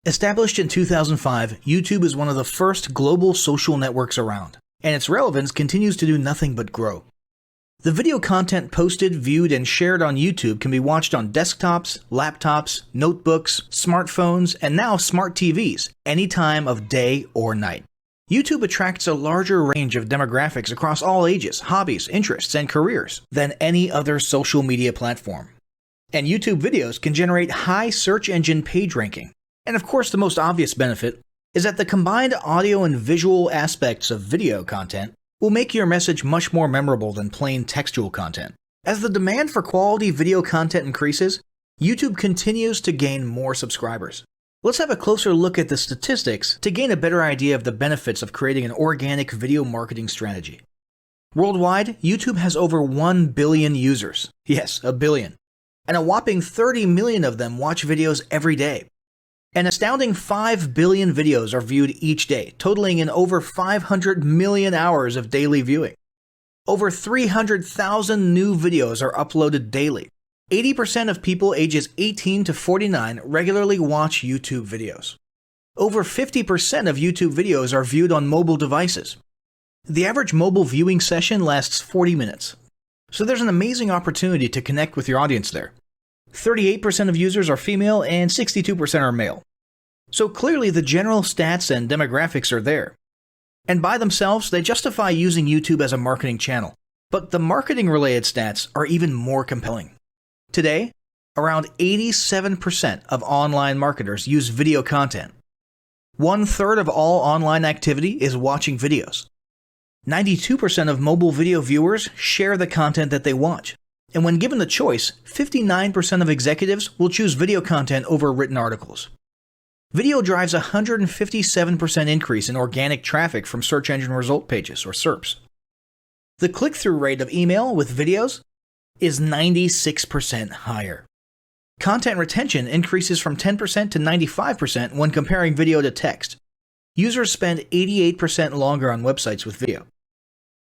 Established in 2005, YouTube is one of the first global social networks around, and its relevance continues to do nothing but grow. The video content posted, viewed, and shared on YouTube can be watched on desktops, laptops, notebooks, smartphones, and now smart TVs, any time of day or night. YouTube attracts a larger range of demographics across all ages, hobbies, interests, and careers than any other social media platform. And YouTube videos can generate high search engine page ranking. And of course, the most obvious benefit is that the combined audio and visual aspects of video content will make your message much more memorable than plain textual content. As the demand for quality video content increases, YouTube continues to gain more subscribers. Let's have a closer look at the statistics to gain a better idea of the benefits of creating an organic video marketing strategy. Worldwide, YouTube has over 1 billion users. Yes, a billion. And a whopping 30 million of them watch videos every day. An astounding 5 billion videos are viewed each day, totaling in over 500 million hours of daily viewing. Over 300,000 new videos are uploaded daily. 80% of people ages 18 to 49 regularly watch YouTube videos. Over 50% of YouTube videos are viewed on mobile devices. The average mobile viewing session lasts 40 minutes. So there's an amazing opportunity to connect with your audience there. 38% of users are female and 62% are male. So clearly the general stats and demographics are there. And by themselves, they justify using YouTube as a marketing channel. But the marketing-related stats are even more compelling. Today, around 87% of online marketers use video content. 1/3 of all online activity is watching videos. 92% of mobile video viewers share the content that they watch. And when given the choice, 59% of executives will choose video content over written articles. Video drives a 157% increase in organic traffic from search engine result pages, or SERPs. The click-through rate of email with videos is 96% higher. Content retention increases from 10% to 95% when comparing video to text. Users spend 88% longer on websites with video.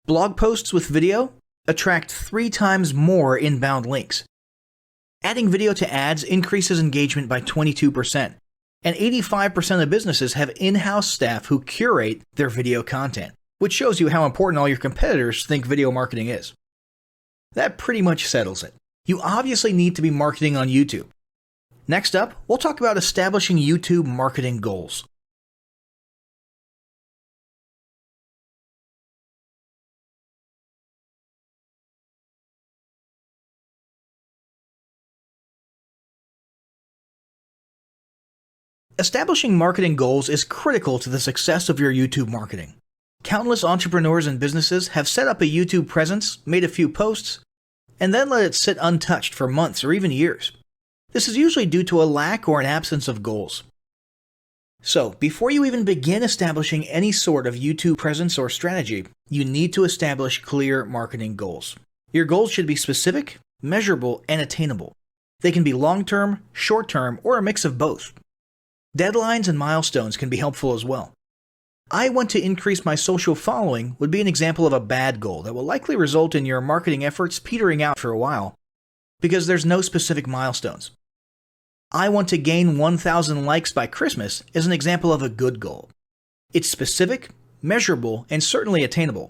Blog posts with video attract 3 times more inbound links. Adding video to ads increases engagement by 22%, and 85% of businesses have in-house staff who curate their video content, which shows you how important all your competitors think video marketing is. That pretty much settles it. You obviously need to be marketing on YouTube. Next up, we'll talk about establishing YouTube marketing goals. Establishing marketing goals is critical to the success of your YouTube marketing. Countless entrepreneurs and businesses have set up a YouTube presence, made a few posts, and then let it sit untouched for months or even years. This is usually due to a lack or an absence of goals. So, before you even begin establishing any sort of YouTube presence or strategy, you need to establish clear marketing goals. Your goals should be specific, measurable, and attainable. They can be long-term, short-term, or a mix of both. Deadlines and milestones can be helpful as well. I want to increase my social following would be an example of a bad goal that will likely result in your marketing efforts petering out for a while because there's no specific milestones. I want to gain 1,000 likes by Christmas is an example of a good goal. It's specific, measurable, and certainly attainable.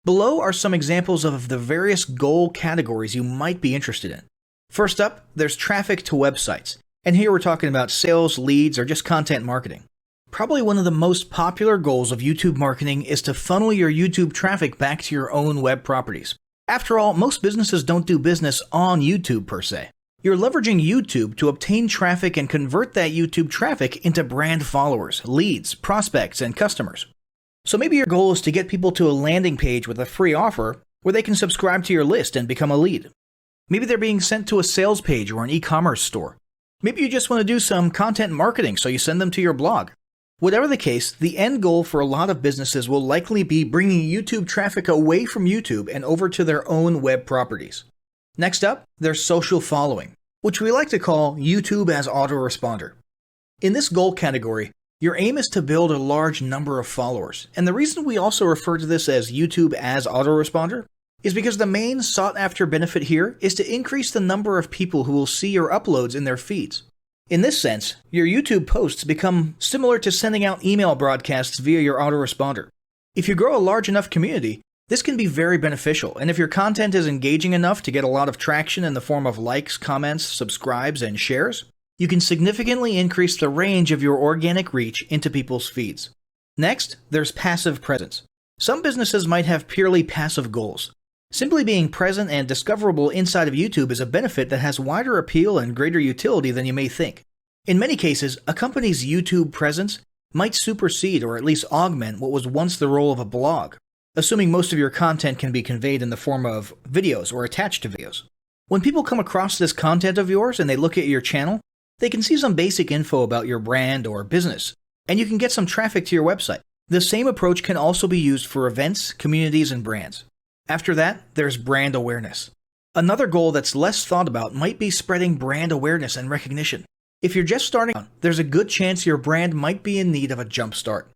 Below are some examples of the various goal categories you might be interested in. First up, there's traffic to websites. And here we're talking about sales, leads, or just content marketing. Probably one of the most popular goals of YouTube marketing is to funnel your YouTube traffic back to your own web properties. After all, most businesses don't do business on YouTube per se. You're leveraging YouTube to obtain traffic and convert that YouTube traffic into brand followers, leads, prospects, and customers. So maybe your goal is to get people to a landing page with a free offer where they can subscribe to your list and become a lead. Maybe they're being sent to a sales page or an e-commerce store. Maybe you just want to do some content marketing, so you send them to your blog. Whatever the case, the end goal for a lot of businesses will likely be bringing YouTube traffic away from YouTube and over to their own web properties. Next up, there's social following, which we like to call YouTube as autoresponder. In this goal category, your aim is to build a large number of followers, and the reason we also refer to this as YouTube as autoresponder is because the main sought-after benefit here is to increase the number of people who will see your uploads in their feeds. In this sense, your YouTube posts become similar to sending out email broadcasts via your autoresponder. If you grow a large enough community, this can be very beneficial, and if your content is engaging enough to get a lot of traction in the form of likes, comments, subscribes, and shares, you can significantly increase the range of your organic reach into people's feeds. Next, there's passive presence. Some businesses might have purely passive goals. Simply being present and discoverable inside of YouTube is a benefit that has wider appeal and greater utility than you may think. In many cases, a company's YouTube presence might supersede or at least augment what was once the role of a blog, assuming most of your content can be conveyed in the form of videos or attached to videos. When people come across this content of yours and they look at your channel, they can see some basic info about your brand or business, and you can get some traffic to your website. The same approach can also be used for events, communities, and brands. After that, there's brand awareness. Another goal that's less thought about might be spreading brand awareness and recognition. If you're just starting out, there's a good chance your brand might be in need of a jump start.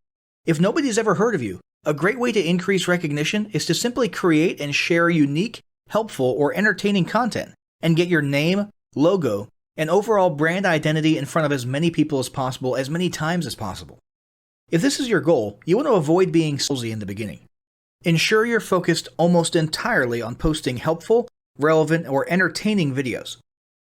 If nobody's ever heard of you, a great way to increase recognition is to simply create and share unique, helpful, or entertaining content and get your name, logo, and overall brand identity in front of as many people as possible as many times as possible. If this is your goal, you want to avoid being salesy in the beginning. Ensure you're focused almost entirely on posting helpful, relevant, or entertaining videos.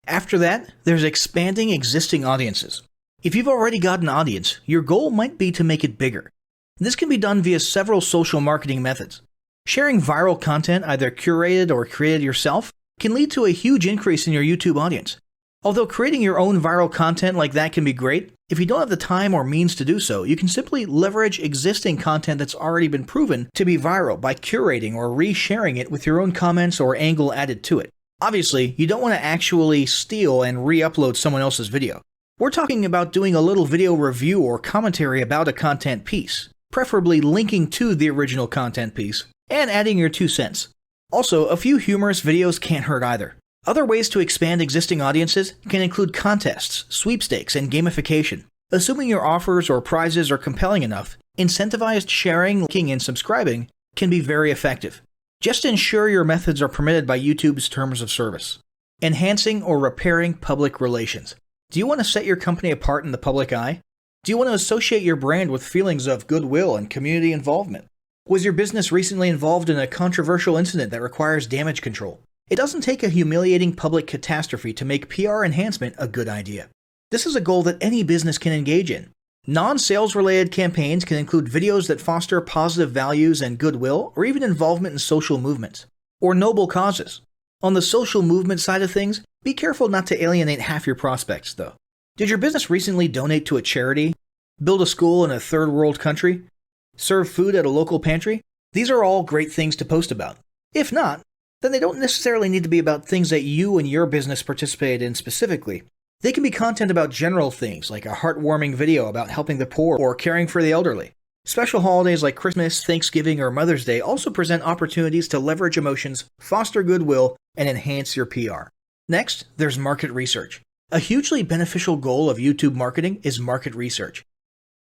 After that, there's expanding existing audiences. If you've already got an audience, your goal might be to make it bigger. This can be done via several social marketing methods. Sharing viral content, either curated or created yourself, can lead to a huge increase in your YouTube audience. Although creating your own viral content like that can be great, if you don't have the time or means to do so, you can simply leverage existing content that's already been proven to be viral by curating or resharing it with your own comments or angle added to it. Obviously, you don't want to actually steal and re-upload someone else's video. We're talking about doing a little video review or commentary about a content piece, preferably linking to the original content piece, and adding your 2 cents. Also, a few humorous videos can't hurt either. Other ways to expand existing audiences can include contests, sweepstakes, and gamification. Assuming your offers or prizes are compelling enough, incentivized sharing, liking, and subscribing can be very effective. Just ensure your methods are permitted by YouTube's terms of service. Enhancing or repairing public relations. Do you want to set your company apart in the public eye? Do you want to associate your brand with feelings of goodwill and community involvement? Was your business recently involved in a controversial incident that requires damage control? It doesn't take a humiliating public catastrophe to make PR enhancement a good idea. This is a goal that any business can engage in. Non-sales related campaigns can include videos that foster positive values and goodwill, or even involvement in social movements, or noble causes. On the social movement side of things, be careful not to alienate half your prospects, though. Did your business recently donate to a charity? Build a school in a third world country? Serve food at a local pantry? These are all great things to post about. If not, then they don't necessarily need to be about things that you and your business participated in specifically. They can be content about general things, like a heartwarming video about helping the poor or caring for the elderly. Special holidays like Christmas, Thanksgiving, or Mother's Day also present opportunities to leverage emotions, foster goodwill, and enhance your PR. Next, there's market research. A hugely beneficial goal of YouTube marketing is market research.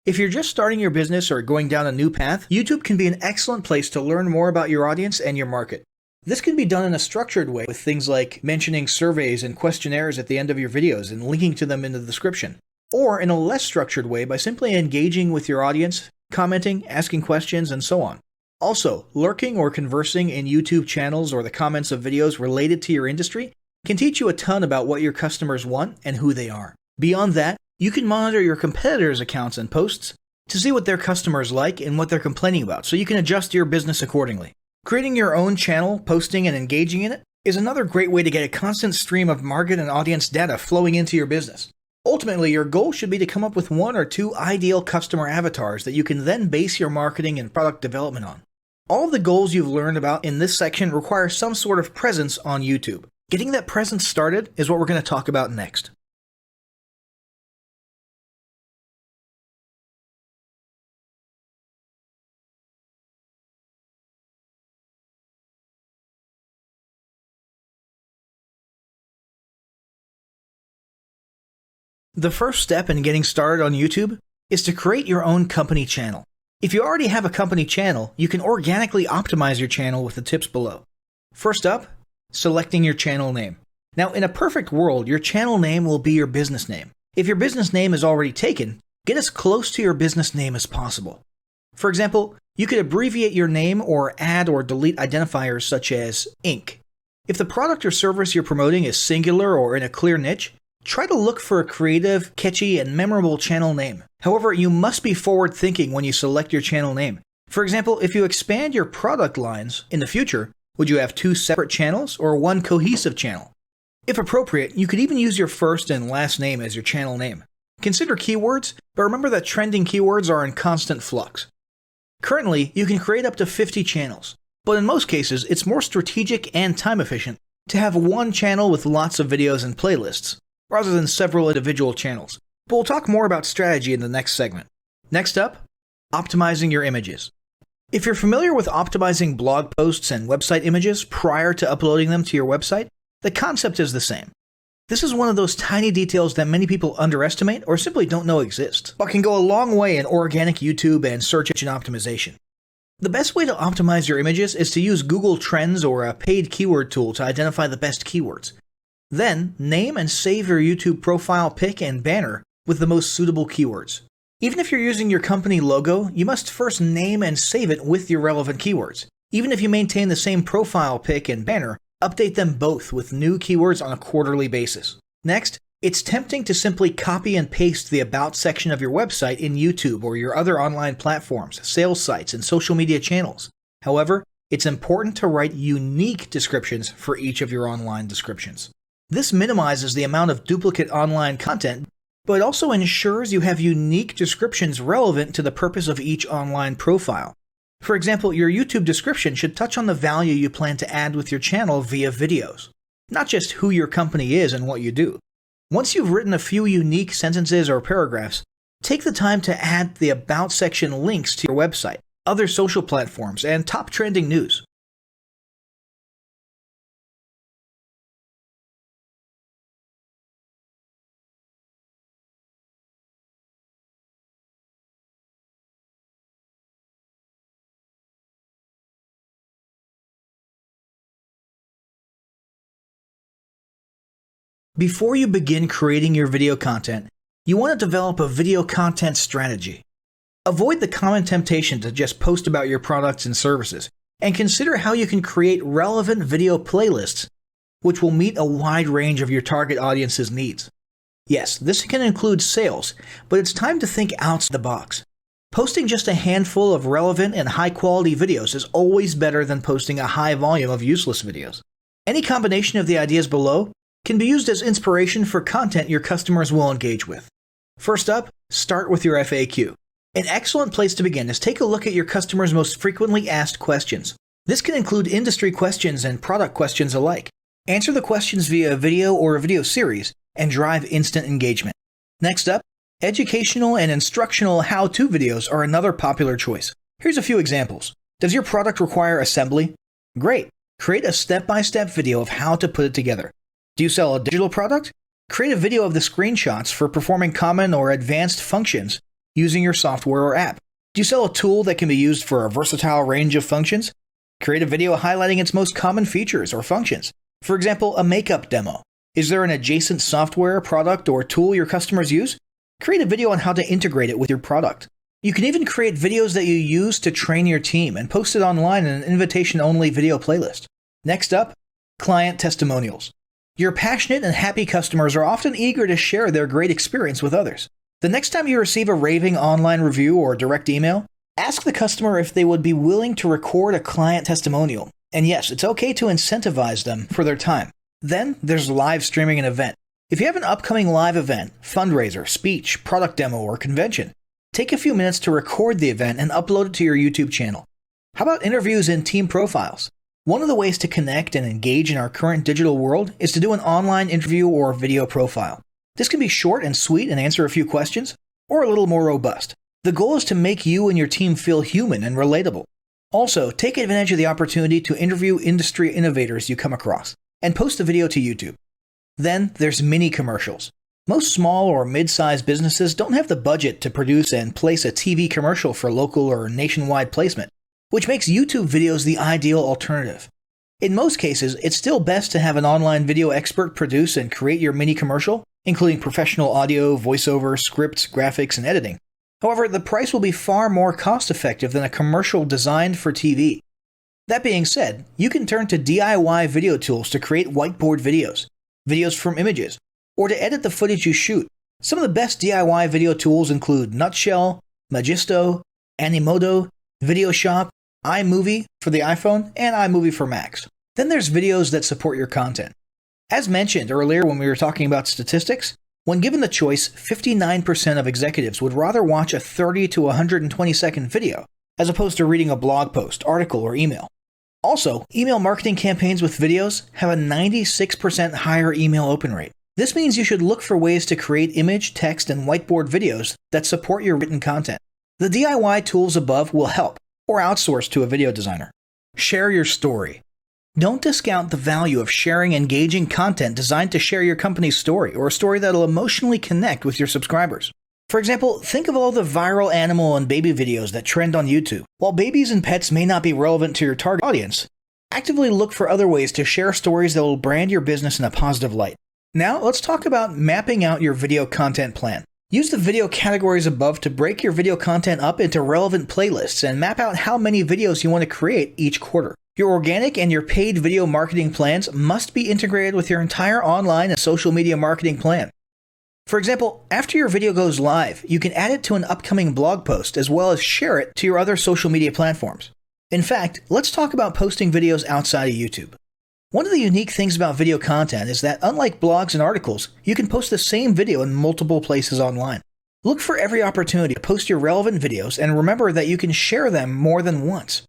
If you're just starting your business or going down a new path, YouTube can be an excellent place to learn more about your audience and your market. This can be done in a structured way with things like mentioning surveys and questionnaires at the end of your videos and linking to them in the description, or in a less structured way by simply engaging with your audience, commenting, asking questions, and so on. Also, lurking or conversing in YouTube channels or the comments of videos related to your industry can teach you a ton about what your customers want and who they are. Beyond that, you can monitor your competitors' accounts and posts to see what their customers like and what they're complaining about, so you can adjust your business accordingly. Creating your own channel, posting, and engaging in it is another great way to get a constant stream of market and audience data flowing into your business. Ultimately, your goal should be to come up with 1 or 2 ideal customer avatars that you can then base your marketing and product development on. All of the goals you've learned about in this section require some sort of presence on YouTube. Getting that presence started is what we're going to talk about next. The first step in getting started on YouTube is to create your own company channel. If you already have a company channel, you can organically optimize your channel with the tips below. First up, selecting your channel name. Now, in a perfect world, your channel name will be your business name. If your business name is already taken, get as close to your business name as possible. For example, you could abbreviate your name or add or delete identifiers such as Inc. If the product or service you're promoting is singular or in a clear niche, try to look for a creative, catchy, and memorable channel name. However, you must be forward-thinking when you select your channel name. For example, if you expand your product lines in the future, would you have 2 separate channels or one cohesive channel? If appropriate, you could even use your first and last name as your channel name. Consider keywords, but remember that trending keywords are in constant flux. Currently, you can create up to 50 channels, but in most cases, it's more strategic and time efficient to have one channel with lots of videos and playlists, rather than several individual channels. But we'll talk more about strategy in the next segment. Next up, optimizing your images. If you're familiar with optimizing blog posts and website images prior to uploading them to your website, the concept is the same. This is one of those tiny details that many people underestimate or simply don't know exist, but can go a long way in organic YouTube and search engine optimization. The best way to optimize your images is to use Google Trends or a paid keyword tool to identify the best keywords. Then, name and save your YouTube profile pic and banner with the most suitable keywords. Even if you're using your company logo, you must first name and save it with your relevant keywords. Even if you maintain the same profile pic and banner, update them both with new keywords on a quarterly basis. Next, it's tempting to simply copy and paste the About section of your website in YouTube or your other online platforms, sales sites, and social media channels. However, it's important to write unique descriptions for each of your online descriptions. This minimizes the amount of duplicate online content, but it also ensures you have unique descriptions relevant to the purpose of each online profile. For example, your YouTube description should touch on the value you plan to add with your channel via videos, not just who your company is and what you do. Once you've written a few unique sentences or paragraphs, take the time to add the About section links to your website, other social platforms, and top trending news. Before you begin creating your video content, you want to develop a video content strategy. Avoid the common temptation to just post about your products and services, and consider how you can create relevant video playlists which will meet a wide range of your target audience's needs. Yes, this can include sales, but it's time to think outside the box. Posting just a handful of relevant and high-quality videos is always better than posting a high volume of useless videos. Any combination of the ideas below can be used as inspiration for content your customers will engage with. First up, start with your FAQ. An excellent place to begin is take a look at your customers' most frequently asked questions. This can include industry questions and product questions alike. Answer the questions via a video or a video series and drive instant engagement. Next up, educational and instructional how-to videos are another popular choice. Here's a few examples. Does your product require assembly? Great! Create a step-by-step video of how to put it together. Do you sell a digital product? Create a video of the screenshots for performing common or advanced functions using your software or app. Do you sell a tool that can be used for a versatile range of functions? Create a video highlighting its most common features or functions. For example, a makeup demo. Is there an adjacent software, product, or tool your customers use? Create a video on how to integrate it with your product. You can even create videos that you use to train your team and post it online in an invitation-only video playlist. Next up, client testimonials. Your passionate and happy customers are often eager to share their great experience with others. The next time you receive a raving online review or direct email, ask the customer if they would be willing to record a client testimonial. And yes, it's okay to incentivize them for their time. Then there's live streaming an event. If you have an upcoming live event, fundraiser, speech, product demo, or convention, take a few minutes to record the event and upload it to your YouTube channel. How about interviews and team profiles? One of the ways to connect and engage in our current digital world is to do an online interview or video profile. This can be short and sweet and answer a few questions, or a little more robust. The goal is to make you and your team feel human and relatable. Also, take advantage of the opportunity to interview industry innovators you come across, and post the video to YouTube. Then there's mini commercials. Most small or mid-sized businesses don't have the budget to produce and place a TV commercial for local or nationwide placement, which makes YouTube videos the ideal alternative. In most cases, it's still best to have an online video expert produce and create your mini commercial, including professional audio, voiceover, scripts, graphics, and editing. However, the price will be far more cost-effective than a commercial designed for TV. That being said, you can turn to DIY video tools to create whiteboard videos, videos from images, or to edit the footage you shoot. Some of the best DIY video tools include Nutshell, Magisto, Animoto, Videoshop, iMovie for the iPhone, and iMovie for Macs. Then there's videos that support your content. As mentioned earlier when we were talking about statistics, when given the choice, 59% of executives would rather watch a 30 to 120 second video as opposed to reading a blog post, article, or email. Also, email marketing campaigns with videos have a 96% higher email open rate. This means you should look for ways to create image, text, and whiteboard videos that support your written content. The DIY tools above will help, or outsource to a video designer. Share your story. Don't discount the value of sharing engaging content designed to share your company's story, or a story that'll emotionally connect with your subscribers. For example, think of all the viral animal and baby videos that trend on YouTube. While babies and pets may not be relevant to your target audience, actively look for other ways to share stories that will brand your business in a positive light. Now, let's talk about mapping out your video content plan. Use the video categories above to break your video content up into relevant playlists and map out how many videos you want to create each quarter. Your organic and your paid video marketing plans must be integrated with your entire online and social media marketing plan. For example, after your video goes live, you can add it to an upcoming blog post as well as share it to your other social media platforms. In fact, let's talk about posting videos outside of YouTube. One of the unique things about video content is that unlike blogs and articles, you can post the same video in multiple places online. Look for every opportunity to post your relevant videos and remember that you can share them more than once.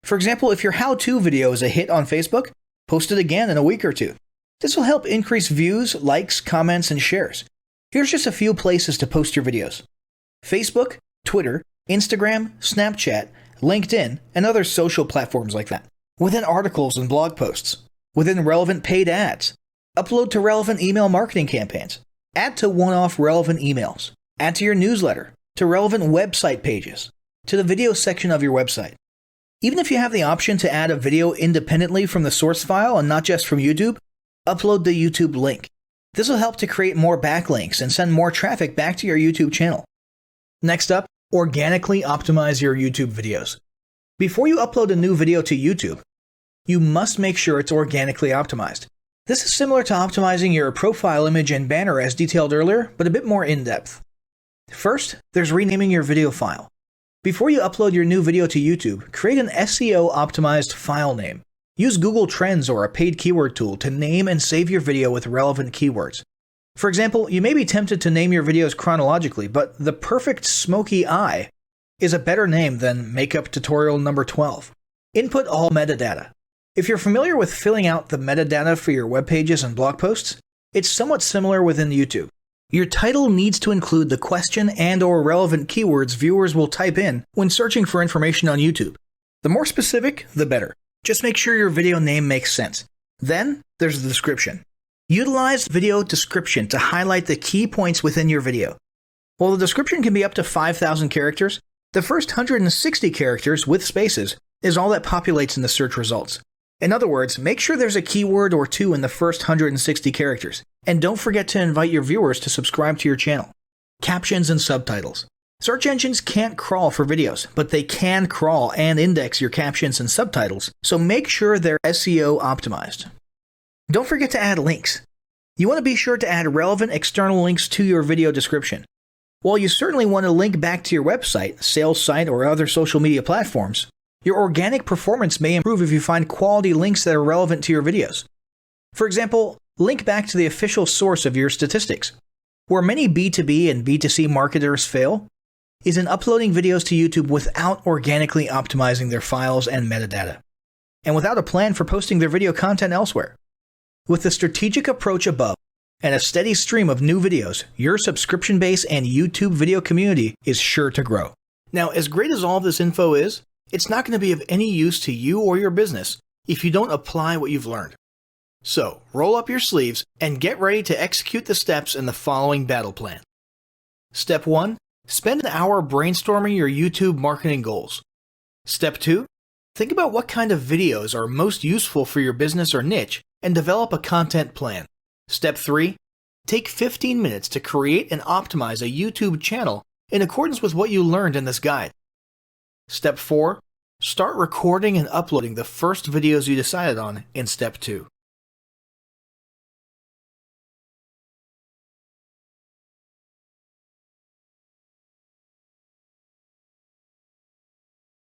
For example, if your how-to video is a hit on Facebook, post it again in a week or two. This will help increase views, likes, comments, and shares. Here's just a few places to post your videos: Facebook, Twitter, Instagram, Snapchat, LinkedIn, and other social platforms like that. Within articles and blog posts. Within relevant paid ads. Upload to relevant email marketing campaigns. Add to one-off relevant emails. Add to your newsletter. To relevant website pages. To the video section of your website. Even if you have the option to add a video independently from the source file and not just from YouTube, upload the YouTube link. This will help to create more backlinks and send more traffic back to your YouTube channel. Next up, organically optimize your YouTube videos. Before you upload a new video to YouTube, you must make sure it's organically optimized. This is similar to optimizing your profile image and banner as detailed earlier, but a bit more in-depth. First, there's renaming your video file. Before you upload your new video to YouTube, create an SEO-optimized file name. Use Google Trends or a paid keyword tool to name and save your video with relevant keywords. For example, you may be tempted to name your videos chronologically, but the perfect smoky eye is a better name than makeup tutorial number 12. Input all metadata. If you're familiar with filling out the metadata for your web pages and blog posts, it's somewhat similar within YouTube. Your title needs to include the question and/or relevant keywords viewers will type in when searching for information on YouTube. The more specific, the better. Just make sure your video name makes sense. Then, there's the description. Utilize video description to highlight the key points within your video. While the description can be up to 5,000 characters, the first 160 characters with spaces is all that populates in the search results. In other words, make sure there's a keyword or two in the first 160 characters, and don't forget to invite your viewers to subscribe to your channel. Captions and subtitles. Search engines can't crawl for videos, but they can crawl and index your captions and subtitles, so make sure they're SEO optimized. Don't forget to add links. You want to be sure to add relevant external links to your video description. While you certainly want to link back to your website, sales site, or other social media platforms, your organic performance may improve if you find quality links that are relevant to your videos. For example, link back to the official source of your statistics. Where many B2B and B2C marketers fail is in uploading videos to YouTube without organically optimizing their files and metadata, and without a plan for posting their video content elsewhere. With the strategic approach above and a steady stream of new videos, your subscription base and YouTube video community is sure to grow. Now, as great as all this info is, it's not going to be of any use to you or your business if you don't apply what you've learned. So, roll up your sleeves and get ready to execute the steps in the following battle plan. Step 1. Spend an hour brainstorming your YouTube marketing goals. Step 2. Think about what kind of videos are most useful for your business or niche and develop a content plan. Step 3. Take 15 minutes to create and optimize a YouTube channel in accordance with what you learned in this guide. Step 4. Start recording and uploading the first videos you decided on in Step 2.